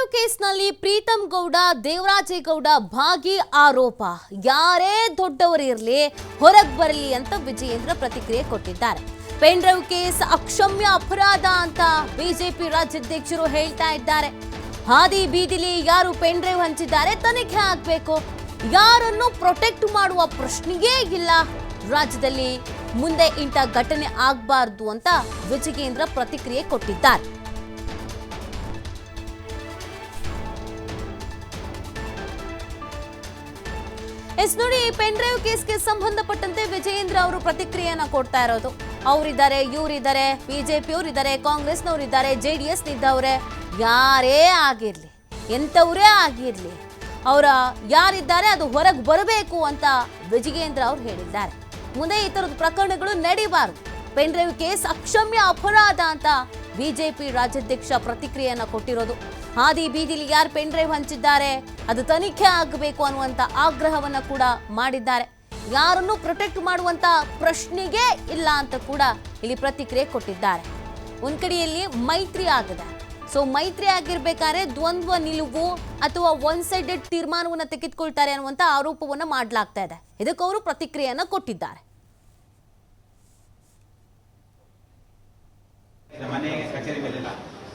Drive ಕೇಸ್ನಲ್ಲಿ ಪ್ರೀತಮ್ ಗೌಡ ದೇವರಾಜೇಗೌಡ ಭಾಗಿ ಆರೋಪ ಯಾರೇ ದೊಡ್ಡವರಿರಲಿ ಹೊರಗೆ ಬರಲಿ ಅಂತ ವಿಜಯೇಂದ್ರ ಪ್ರತಿಕ್ರಿಯೆ ಕೊಟ್ಟಿದ್ದಾರೆ. ಪೆನ್ ಡ್ರೈವ್ ಕೇಸ್ ಅಕ್ಷಮ್ಯ ಅಪರಾಧ ಅಂತ ಬಿಜೆಪಿ ರಾಜ್ಯಾಧ್ಯಕ್ಷರು ಹೇಳ್ತಾ ಇದ್ದಾರೆ. ಹಾದಿ ಬೀದಿಲಿ ಯಾರು ಪೆನ್ ಡ್ರೈವ್ ಹಂಚಿದ್ದಾರೆ ತನಿಖೆ ಆಗಬೇಕು, ಯಾರನ್ನು ಪ್ರೊಟೆಕ್ಟ್ ಮಾಡುವ ಪ್ರಶ್ನೆಯೇ ಇಲ್ಲ, ರಾಜ್ಯದಲ್ಲಿ ಮುಂದೆ ಇಂಥ ಘಟನೆ ಆಗಬಾರ್ದು ಅಂತ ವಿಜಯೇಂದ್ರ ಪ್ರತಿಕ್ರಿಯೆ ಕೊಟ್ಟಿದ್ದಾರೆ. ನೋಡಿ, ಪೆನ್ ಡ್ರೈವ್ ಕೇಸ್ಗೆ ಸಂಬಂಧಪಟ್ಟಂತೆ ವಿಜಯೇಂದ್ರ ಅವರು ಪ್ರತಿಕ್ರಿಯೆಯನ್ನ ಕೊಡ್ತಾ ಇರೋದು. ಅವರಿದ್ದಾರೆ, ಇವರಿದ್ದಾರೆ, ಬಿಜೆಪಿಯವರಿದ್ದಾರೆ, ಕಾಂಗ್ರೆಸ್ನವರಿದ್ದಾರೆ, JDS ನಿದ್ದವ್ರೆ, ಯಾರೇ ಆಗಿರ್ಲಿ, ಎಂಥವರೇ ಆಗಿರ್ಲಿ, ಅವರ ಯಾರಿದ್ದಾರೆ ಅದು ಹೊರಗೆ ಬರಬೇಕು ಅಂತ ವಿಜಯೇಂದ್ರ ಅವರು ಹೇಳಿದ್ದಾರೆ. ಮುಂದೆ ಈ ತರದ ಪ್ರಕರಣಗಳು ನಡೀಬಾರದು, ಪೆನ್ ಡ್ರೈವ್ ಕೇಸ್ ಅಕ್ಷಮ್ಯ ಅಪರಾಧ ಅಂತ ಬಿಜೆಪಿ ರಾಜ್ಯಾಧ್ಯಕ್ಷ ಪ್ರತಿಕ್ರಿಯೆಯನ್ನ ಕೊಟ್ಟಿರೋದು. ಹಾದಿ ಬೀದಿಲಿ ಯಾರು ಪೆನ್ ಡ್ರೈವ್ ಹಂಚಿದ್ದಾರೆ ಅದು ತನಿಖೆ ಆಗಬೇಕು ಅನ್ನುವಂತ ಆಗ್ರಹವನ್ನ ಕೂಡ ಮಾಡಿದ್ದಾರೆ. ಯಾರನ್ನು ಪ್ರೊಟೆಕ್ಟ್ ಮಾಡುವಂತ ಪ್ರಶ್ನೆಗೆ ಇಲ್ಲ ಅಂತ ಕೂಡ ಇಲ್ಲಿ ಪ್ರತಿಕ್ರಿಯೆ ಕೊಟ್ಟಿದ್ದಾರೆ. ಒಂದ್ ಕಡೆಯಲ್ಲಿ ಮೈತ್ರಿ ಆಗಿದೆ, ಸೊ ಮೈತ್ರಿ ಆಗಿರ್ಬೇಕಾದ್ರೆ ದ್ವಂದ್ವ ನಿಲುವು ಅಥವಾ ಒನ್ ಸೈಡೆಡ್ ತೀರ್ಮಾನವನ್ನ ತೆಗೆದುಕೊಳ್ತಾರೆ ಅನ್ನುವಂತ ಆರೋಪವನ್ನ ಮಾಡಲಾಗ್ತಾ ಇದೆ. ಇದಕ್ಕೆ ಅವರು ಪ್ರತಿಕ್ರಿಯೆಯನ್ನ ಕೊಟ್ಟಿದ್ದಾರೆ.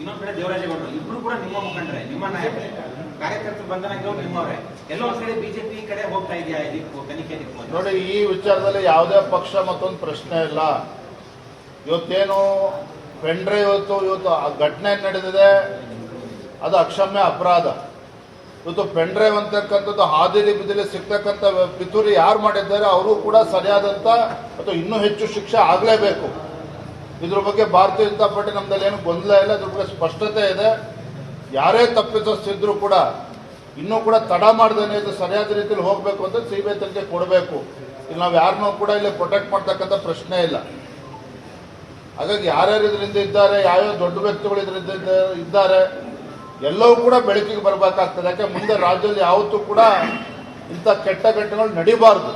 ಇನ್ನೊಂದು ಕಡೆ ದೇವರಾಜೇಗೌಡರು ಇಬ್ರು ಕೂಡ ನಿಮ್ಮ ಮುಖಂಡರೇ, ನಿಮ್ಮ ನಾಯಕರೇ, ಕಾರ್ಯಕರ್ತರು ಬಂಧನಗಳು ನಿಮ್ಮವರೇ, ಎಲ್ಲೋ ಒಂದ್ ಕಡೆ ಬಿಜೆಪಿ ಕಡೆ ಹೋಗ್ತಾ ಇದೆಯಾ ತನಿಖೆ? ನೋಡಿ, ಈ ವಿಚಾರದಲ್ಲಿ ಯಾವುದೇ ಪಕ್ಷ ಮತ್ತೊಂದು ಪ್ರಶ್ನೆ ಇಲ್ಲ. ಇವತ್ತೇನು ಪೆನ್ ಡ್ರೈವ್ ಇವತ್ತು ಆ ಘಟನೆ ನಡೆದಿದೆ, ಅದು ಅಕ್ಷಮ್ಯ ಅಪರಾಧ. ಇವತ್ತು ಪೆನ್ ಡ್ರೈವ್ ಅಂತಕ್ಕಂಥದ್ದು ಹಾದಿಲಿ ಬಿದ್ದಲ್ಲಿ ಸಿಗ್ತಕ್ಕಂಥ ಪಿತೂರಿ ಯಾರು ಮಾಡಿದ್ದಾರೆ ಅವರು ಕೂಡ ಸರಿಯಾದಂಥ ಅಥವಾ ಇನ್ನೂ ಹೆಚ್ಚು ಶಿಕ್ಷೆ ಆಗಲೇಬೇಕು. ಇದ್ರ ಬಗ್ಗೆ ಭಾರತೀಯ ಜನತಾ ಪಾರ್ಟಿ ನಮ್ದಲ್ಲಿ ಏನು ಗೊಂದಲ ಇಲ್ಲ, ಇದ್ರ ಬಗ್ಗೆ ಸ್ಪಷ್ಟತೆ ಇದೆ. ಯಾರೇ ತಪ್ಪಿಸಿದ್ರು ಕೂಡ ಇನ್ನೂ ಕೂಡ ತಡ ಮಾಡ್ದೇನೆ ಇದು ಸರಿಯಾದ ರೀತಿಯಲ್ಲಿ ಹೋಗಬೇಕು ಅಂತ CBI ತನಿಖೆ ಕೊಡಬೇಕು. ಇಲ್ಲಿ ನಾವು ಯಾರನ್ನೂ ಕೂಡ ಇಲ್ಲಿ ಪ್ರೊಟೆಕ್ಟ್ ಮಾಡ್ತಕ್ಕಂಥ ಪ್ರಶ್ನೆ ಇಲ್ಲ. ಹಾಗಾಗಿ ಯಾರ್ಯಾರು ಇದರಿಂದ ಇದ್ದಾರೆ, ಯಾವ್ಯಾವ ದೊಡ್ಡ ವ್ಯಕ್ತಿಗಳು ಇದರಿಂದ ಇದ್ದಾರೆ, ಎಲ್ಲವೂ ಕೂಡ ಬೆಳಕಿಗೆ ಬರಬೇಕಾಗ್ತದೆ. ಯಾಕೆ ಮುಂದೆ ರಾಜ್ಯದಲ್ಲಿ ಯಾವತ್ತೂ ಕೂಡ ಇಂಥ ಕೆಟ್ಟ ಘಟನೆಗಳು ನಡೀಬಾರ್ದು.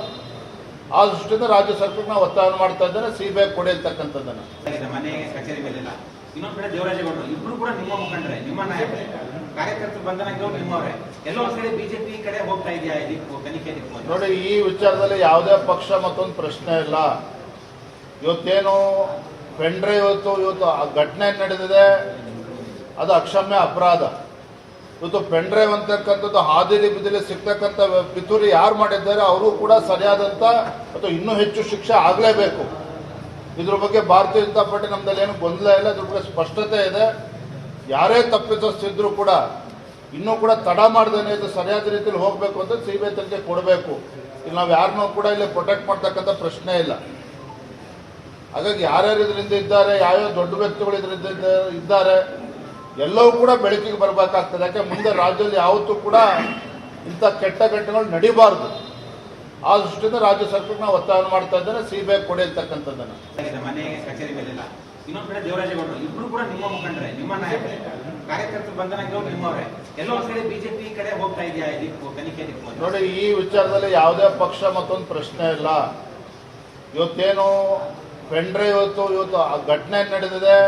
ಆ ದೃಷ್ಟಿಯಿಂದ ರಾಜ್ಯ ಸರ್ಕಾರಕ್ಕೆ ನಾವು ಒತ್ತಾಯ ಮಾಡ್ತಾ ಇದ್ದೇನೆ, CBI ಕೊಡಿ ಅಂತಕ್ಕಂಥದ್ದನ್ನ. ಮನೆ ಕಚೇರಿ ಮೇಲೆಲ್ಲ ಇನ್ನೊಂದು ಕಡೆ ದೇವರಾಜೇಗೌಡರು ಇಬ್ರು ಕೂಡ ನಿಮ್ಮ ಮುಖಂಡರೇ, ನಿಮ್ಮ ನಾಯಕರೇ, ಕಾರ್ಯಕರ್ತರು ಬಂಧನಗಳು ನಿಮ್ಮವರೇ, ಎಲ್ಲೋ ಒಂದ್ ಕಡೆ ಬಿಜೆಪಿ ಕಡೆ ಹೋಗ್ತಾ ಇದೆಯಾ ತನಿಖೆ? ನೋಡಿ, ಈ ವಿಚಾರದಲ್ಲಿ ಯಾವುದೇ ಪಕ್ಷ ಮತ್ತೊಂದು ಪ್ರಶ್ನೆ ಇಲ್ಲ. ಇವತ್ತೇನು ಪೆನ್ ಡ್ರೈವ್ ಇವತ್ತು ಆ ಘಟನೆ ನಡೆದಿದೆ, ಅದು ಅಕ್ಷಮ್ಯ ಅಪರಾಧ. ಇವತ್ತು ಪೆನ್ ಡ್ರೈವ್ ಅಂತಕ್ಕಂಥದ್ದು ಹಾದಿಲಿ ಬಿದ್ದಲ್ಲಿ ಸಿಗ್ತಕ್ಕಂಥ ಪಿತೂರಿ ಯಾರು ಮಾಡಿದ್ದಾರೆ ಅವರು ಕೂಡ ಸರಿಯಾದಂಥ ಅಥವಾ ಇನ್ನೂ ಹೆಚ್ಚು ಶಿಕ್ಷೆ ಆಗಲೇಬೇಕು. ಇದ್ರ ಬಗ್ಗೆ ಭಾರತೀಯ ಜನತಾ ಪಾರ್ಟಿ ನಮ್ದಲ್ಲಿ ಏನು ಗೊಂದಲ ಇಲ್ಲ, ಇದ್ರ ಬಗ್ಗೆ ಸ್ಪಷ್ಟತೆ ಇದೆ. ಯಾರೇ ತಪ್ಪಿಸಿದ್ರು ಕೂಡ ಇನ್ನೂ ಕೂಡ ತಡ ಮಾಡ್ದೇನೆ ಇದು ಸರಿಯಾದ ರೀತಿಯಲ್ಲಿ ಹೋಗಬೇಕು ಅಂತ CBI ತನಿಖೆ ಕೊಡಬೇಕು. ಇಲ್ಲಿ ನಾವು ಯಾರನ್ನೂ ಕೂಡ ಇಲ್ಲಿ ಪ್ರೊಟೆಕ್ಟ್ ಮಾಡ್ತಕ್ಕಂಥ ಪ್ರಶ್ನೆ ಇಲ್ಲ. ಹಾಗಾಗಿ ಯಾರ್ಯಾರು ಇದರಿಂದ ಇದ್ದಾರೆ, ಯಾವ್ಯಾವ ದೊಡ್ಡ ವ್ಯಕ್ತಿಗಳು ಇದರಿಂದ ಇದ್ದಾರೆ, ಎಲ್ಲವೂ ಕೂಡ ಬೆಳಕಿಗೆ ಬರಬೇಕಾಗ್ತದೆ. ಯಾಕೆ ಮುಂದೆ ರಾಜ್ಯದಲ್ಲಿ ಯಾವತ್ತೂ ಕೂಡ ಇಂಥ ಕೆಟ್ಟ ಘಟನೆಗಳು ನಡೀಬಾರ್ದು. ಆ ದೃಷ್ಟಿಯಿಂದ ರಾಜ್ಯ ಸರ್ಕಾರಕ್ಕೆ ನಾವು ಒತ್ತಾಯ ಮಾಡ್ತಾ ಇದ್ದೇನೆ, CBI ಕೊಡಿ ಅಂತಕ್ಕಂಥದ್ದನ್ನ. ಮನೆ ಕಚೇರಿ ಮೇಲೆಲ್ಲ ಇನ್ನೊಂದು ಕಡೆ ದೇವರಾಜೇಗೌಡರು ಇಬ್ರು ಕೂಡ ನಿಮ್ಮ ಮುಖಂಡರೇ, ನಿಮ್ಮ ನಾಯಕರೇ, ಕಾರ್ಯಕರ್ತರು ಬಂಧನಗಳು ನಿಮ್ಮವರೇ, ಎಲ್ಲೋ ಒಂದ್ ಕಡೆ ಬಿಜೆಪಿ ಕಡೆ ಹೋಗ್ತಾ ಇದೆಯಾ ತನಿಖೆ? ನೋಡಿ, ಈ ವಿಚಾರದಲ್ಲಿ ಯಾವುದೇ ಪಕ್ಷ ಮತ್ತೊಂದು ಪ್ರಶ್ನೆ ಇಲ್ಲ. ಇವತ್ತೇನು ಪೆನ್ ಡ್ರೈವ್ ಇವತ್ತು ಆ ಘಟನೆ ನಡೆದಿದೆ,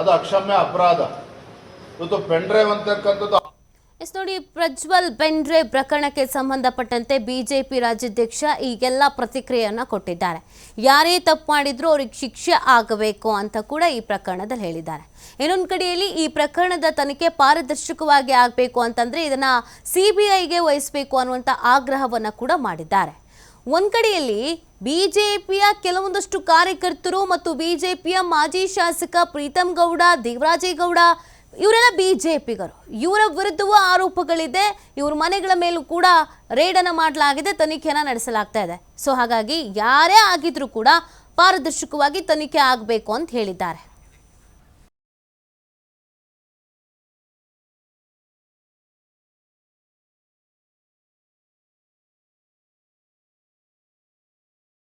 ಅದು ಅಕ್ಷಮ್ಯ ಅಪರಾಧ. ಇವತ್ತು ಪೆನ್ ಡ್ರೈವ್ ಅಂತಕ್ಕಂಥದ್ದು ನೋಡಿ, ಪ್ರಜ್ವಲ್ ಪೆನ್ ಡ್ರೈವ್ ಪ್ರಕರಣಕ್ಕೆ ಸಂಬಂಧಪಟ್ಟಂತೆ ಬಿಜೆಪಿ ರಾಜ್ಯಾಧ್ಯಕ್ಷ ಈಗೆಲ್ಲ ಪ್ರತಿಕ್ರಿಯೆಯನ್ನ ಕೊಟ್ಟಿದ್ದಾರೆ. ಯಾರೇ ತಪ್ಪು ಮಾಡಿದ್ರು ಅವ್ರಿಗೆ ಶಿಕ್ಷೆ ಆಗಬೇಕು ಅಂತ ಕೂಡ ಈ ಪ್ರಕರಣದಲ್ಲಿ ಹೇಳಿದ್ದಾರೆ. ಇನ್ನೊಂದು ಕಡೆಯಲ್ಲಿ ಈ ಪ್ರಕರಣದ ತನಿಖೆ ಪಾರದರ್ಶಕವಾಗಿ ಆಗಬೇಕು ಅಂತಂದ್ರೆ ಇದನ್ನ CBIಗೆ ವಹಿಸಬೇಕು ಅನ್ನುವಂಥ ಆಗ್ರಹವನ್ನ ಕೂಡ ಮಾಡಿದ್ದಾರೆ. ಒಂದ್ ಕಡೆಯಲ್ಲಿ ಬಿಜೆಪಿಯ ಕೆಲವೊಂದಷ್ಟು ಕಾರ್ಯಕರ್ತರು ಮತ್ತು ಬಿಜೆಪಿಯ ಮಾಜಿ ಶಾಸಕ ಪ್ರೀತಮ್ ಗೌಡ ದೇವರಾಜೇಗೌಡ ಇವರೆಲ್ಲ ಬಿಜೆಪಿಗರು, ಇವರ ವಿರುದ್ಧವೂ ಆರೋಪಗಳಿದೆ. ಇವ್ರ ಮನೆಗಳ ಮೇಲೂ ಕೂಡ ರೇಡನ್ನು ಮಾಡಲಾಗಿದೆ, ತನಿಖೆಯನ್ನು ನಡೆಸಲಾಗ್ತಾ ಇದೆ. ಸೊ ಹಾಗಾಗಿ ಯಾರೇ ಆಗಿದ್ರೂ ಕೂಡ ಪಾರದರ್ಶಕವಾಗಿ ತನಿಖೆ ಆಗಬೇಕು ಅಂತ ಹೇಳಿದ್ದಾರೆ.